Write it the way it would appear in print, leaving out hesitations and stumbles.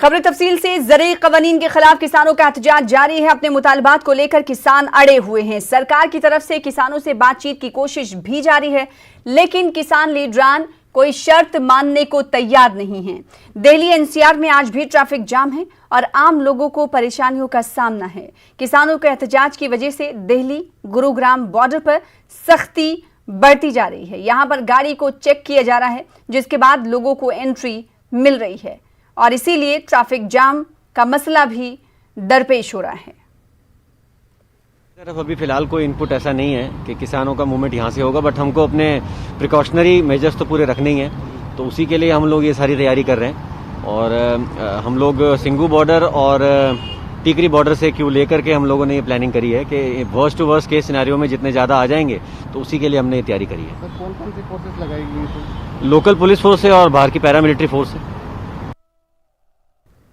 खबर तफसील से। ज़रूरी क़वानीन के खिलाफ किसानों का एहतजाज जारी है। अपने मुतालबात को लेकर किसान अड़े हुए हैं। सरकार की तरफ से किसानों से बातचीत की कोशिश भी जारी है, लेकिन किसान लीडरान कोई शर्त मानने को तैयार नहीं हैं। दिल्ली एनसीआर में आज भी ट्रैफिक जाम है और आम लोगों को परेशानियों का सामना है। किसानों के एहतजाज की वजह से दिल्ली गुरुग्राम बॉर्डर पर सख्ती बढ़ती जा रही है। यहां पर गाड़ी को चेक किया जा रहा है, जिसके बाद लोगों को एंट्री मिल रही है और इसीलिए ट्रैफिक जाम का मसला भी दरपेश हो रहा है। तरफ अभी फिलहाल कोई इनपुट ऐसा नहीं है कि किसानों का मूवमेंट यहाँ से होगा, बट हमको अपने प्रिकॉशनरी मेजर्स तो पूरे रखने ही हैं, तो उसी के लिए हम लोग ये सारी तैयारी कर रहे हैं। और हम लोग सिंगू बॉर्डर और टीकरी बॉर्डर से क्यों लेकर के हम लोगों ने ये प्लानिंग करी है कि worst to worst case scenario में जितने ज़्यादा आ जाएंगे तो उसी के लिए हमने ये तैयारी करी है। कौन कौन सी फोर्सेस लगाई गई? लोकल पुलिस फोर्स है और बाहर की पैरामिलिट्री फोर्स है।